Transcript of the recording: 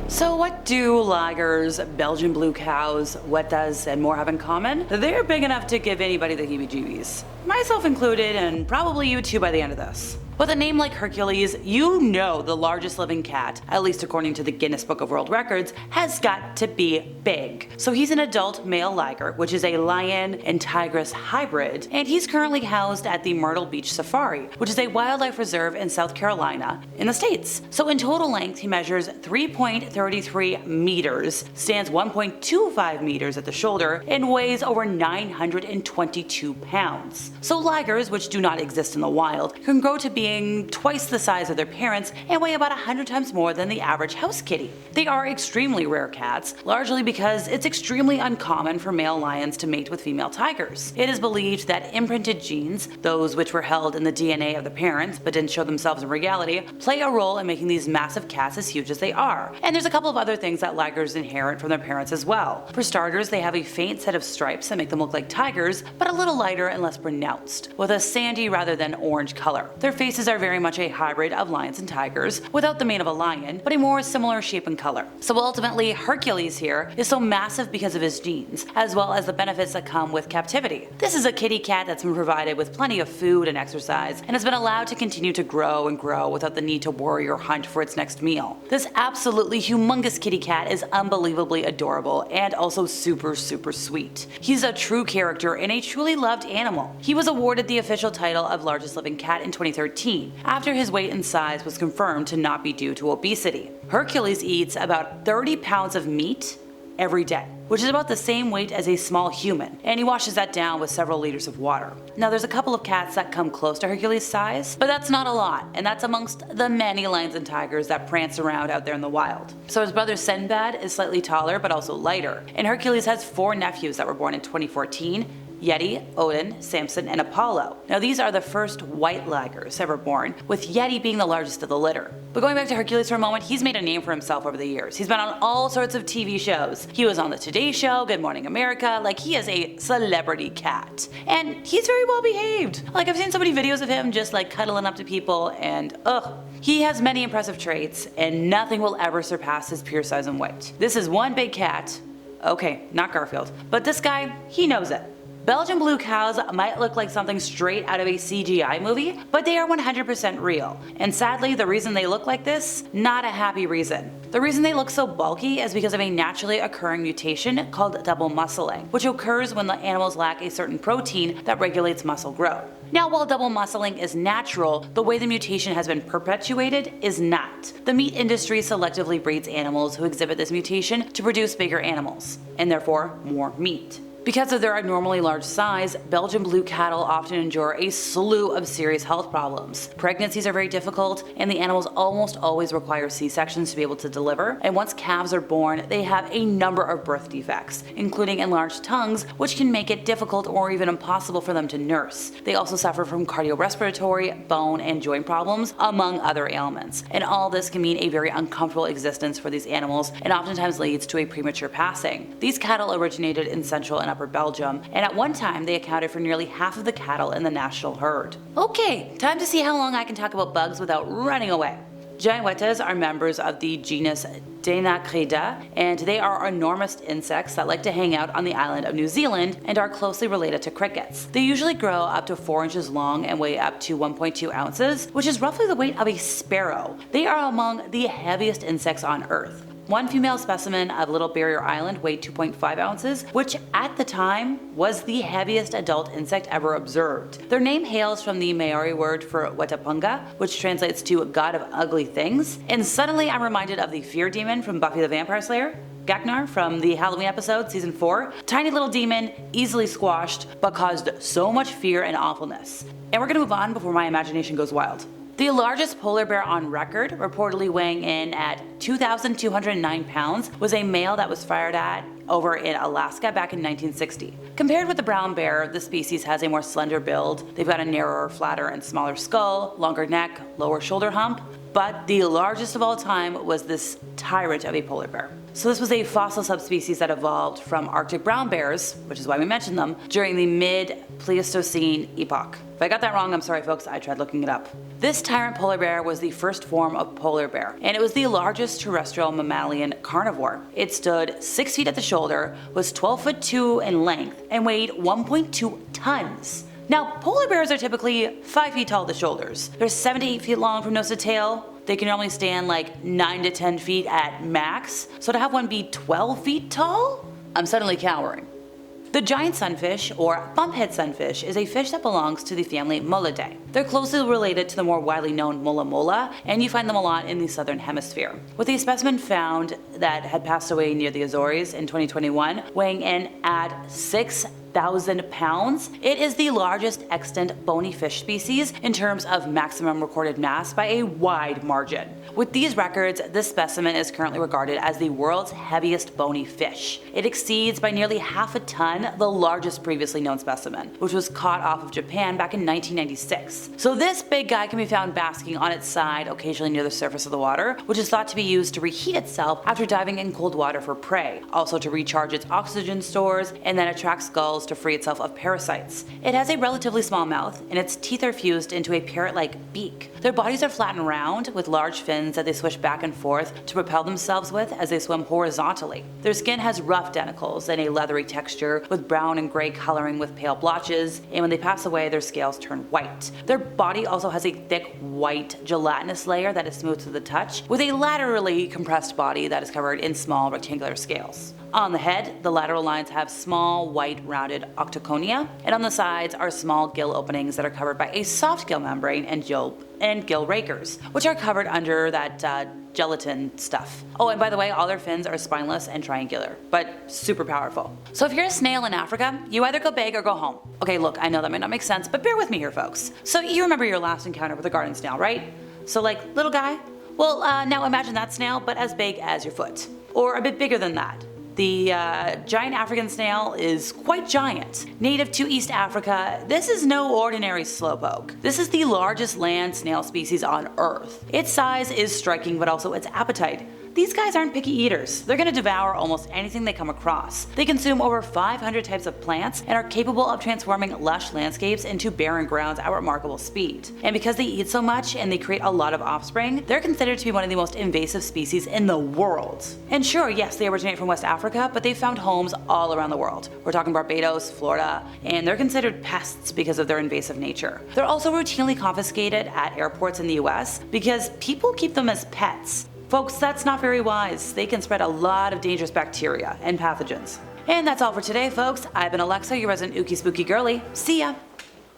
So what do ligers, Belgian blue cows, Wetas, and more have in common? They're big enough to give anybody the heebie-jeebies. Myself included, and probably you too by the end of this. With a name like Hercules, you know the largest living cat, at least according to the Guinness Book of World Records, has got to be big. So he's an adult male liger, which is a lion and tigress hybrid, and he's currently housed at the Myrtle Beach Safari, which is a wildlife reserve in South Carolina in the States. So in total length, he measures 3.33 meters, stands 1.25 meters at the shoulder, and weighs over 922 pounds. So ligers, which do not exist in the wild, can grow to being twice the size of their parents and weigh about 100 times more than the average house kitty. They are extremely rare cats, largely because it's extremely uncommon for male lions to mate with female tigers. It is believed that imprinted genes, those which were held in the DNA of the parents but didn't show themselves in reality, play a role in making these massive cats as huge as they are. And there's a couple of other things that ligers inherit from their parents as well. For starters, they have a faint set of stripes that make them look like tigers, but a little lighter and less pronounced, with a sandy rather than orange color. Their faces are very much a hybrid of lions and tigers, without the mane of a lion, but a more similar shape and color. So ultimately, Hercules here is so massive because of his genes, as well as the benefits that come with captivity. This is a kitty cat that's been provided with plenty of food and exercise, and has been allowed to continue to grow and grow without the need to worry or hunt for its next meal. This absolutely humongous kitty cat is unbelievably adorable and also super sweet. He's a true character and a truly loved animal. He was awarded the official title of largest living cat in 2013, after his weight and size was confirmed to not be due to obesity. Hercules eats about 30 pounds of meat every day, which is about the same weight as a small human, and he washes that down with several liters of water. Now there's a couple of cats that come close to Hercules' size, but that's not a lot, and that's amongst the many lions and tigers that prance around out there in the wild. So his brother Sinbad is slightly taller but also lighter, and Hercules has 4 nephews that were born in 2014, Yeti, Odin, Samson, and Apollo. Now these are the first white ligers ever born, with Yeti being the largest of the litter. But going back to Hercules for a moment, he's made a name for himself over the years. He's been on all sorts of TV shows. He was on the Today Show, Good Morning America, like he is a celebrity cat. And he's very well behaved. Like I've seen so many videos of him just like cuddling up to people and ugh. He has many impressive traits and nothing will ever surpass his pure size and weight. This is one big cat. Okay, not Garfield, but this guy, he knows it. Belgian blue cows might look like something straight out of a CGI movie, but they are 100% real. And sadly, the reason they look like this, not a happy reason. The reason they look so bulky is because of a naturally occurring mutation called double muscling, which occurs when the animals lack a certain protein that regulates muscle growth. Now, while double muscling is natural, the way the mutation has been perpetuated is not. The meat industry selectively breeds animals who exhibit this mutation to produce bigger animals, and therefore more meat. Because of their abnormally large size, Belgian blue cattle often endure a slew of serious health problems. Pregnancies are very difficult, and the animals almost always require C-sections to be able to deliver, and once calves are born, they have a number of birth defects, including enlarged tongues, which can make it difficult or even impossible for them to nurse. They also suffer from cardiorespiratory, bone, and joint problems, among other ailments, and all this can mean a very uncomfortable existence for these animals and oftentimes leads to a premature passing. These cattle originated in Central and Upper Belgium, and at one time they accounted for nearly half of the cattle in the national herd. Okay, time to see how long I can talk about bugs without running away. Giant wetas are members of the genus Deinocrida, and they are enormous insects that like to hang out on the island of New Zealand and are closely related to crickets. They usually grow up to 4 inches long and weigh up to 1.2 ounces, which is roughly the weight of a sparrow. They are among the heaviest insects on Earth. One female specimen of Little Barrier Island weighed 2.5 ounces, which at the time was the heaviest adult insect ever observed. Their name hails from the Maori word for Wetapunga, which translates to God of Ugly Things, and suddenly I'm reminded of the fear demon from Buffy the Vampire Slayer, Gaknar from the Halloween episode, season 4. Tiny little demon, easily squashed, but caused so much fear and awfulness. And we're gonna move on before my imagination goes wild. The largest polar bear on record, reportedly weighing in at 2,209 pounds, was a male that was fired at over in Alaska back in 1960. Compared with the brown bear, the species has a more slender build. They've got a narrower, flatter, and smaller skull, longer neck, lower shoulder hump, But the largest of all time was this tyrant of a polar bear. So this was a fossil subspecies that evolved from Arctic brown bears, which is why we mentioned them, during the mid-Pleistocene epoch. If I got that wrong, I'm sorry folks, I tried looking it up. This tyrant polar bear was the first form of polar bear, and it was the largest terrestrial mammalian carnivore. It stood 6 feet at the shoulder, was 12 foot 2 in length, and weighed 1.2 tons. Now, polar bears are typically 5 feet tall at the shoulders. They're 7 to 8 feet long from nose to tail. They can normally stand like 9 to 10 feet at max. So to have one be 12 feet tall? I'm suddenly cowering. The giant sunfish, or bumphead sunfish, is a fish that belongs to the family Mollidae. They're closely related to the more widely known mola mola, and you find them a lot in the southern hemisphere. With a specimen found that had passed away near the Azores in 2021, weighing in at 6,000 pounds, it is the largest extant bony fish species in terms of maximum recorded mass by a wide margin. With these records, this specimen is currently regarded as the world's heaviest bony fish. It exceeds by nearly half a ton the largest previously known specimen, which was caught off of Japan back in 1996. So this big guy can be found basking on its side occasionally near the surface of the water, which is thought to be used to reheat itself after diving in cold water for prey, also to recharge its oxygen stores, and then attract skulls to free itself of parasites. It has a relatively small mouth, and its teeth are fused into a parrot-like beak. Their bodies are flat and round, with large fins that they swish back and forth to propel themselves with as they swim horizontally. Their skin has rough denticles and a leathery texture with brown and gray coloring with pale blotches, and when they pass away their scales turn white. Their body also has a thick white gelatinous layer that is smooth to the touch, with a laterally compressed body that is covered in small rectangular scales. On the head, the lateral lines have small white rounded octoconia, and on the sides are small gill openings that are covered by a soft gill membrane and gill rakers, which are covered under that gelatin stuff. Oh, and by the way, all their fins are spineless and triangular, but super powerful. So if you're a snail in Africa, you either go big or go home. Okay, look, I know that might not make sense, but bear with me here, folks. So you remember your last encounter with a garden snail, right? So like, little guy? Well, now imagine that snail, but as big as your foot. Or a bit bigger than that. The giant African snail is quite giant. Native to East Africa, this is no ordinary slowpoke. This is the largest land snail species on Earth. Its size is striking, but also its appetite. These guys aren't picky eaters. They're gonna devour almost anything they come across. They consume over 500 types of plants and are capable of transforming lush landscapes into barren grounds at remarkable speed. And because they eat so much and they create a lot of offspring, they're considered to be one of the most invasive species in the world. And sure, yes, they originate from West Africa, but they've found homes all around the world. We're talking Barbados, Florida, and they're considered pests because of their invasive nature. They're also routinely confiscated at airports in the US because people keep them as pets. Folks, that's not very wise. They can spread a lot of dangerous bacteria and pathogens. And that's all for today, folks. I've been Alexa, your resident ookie spooky girly. See ya!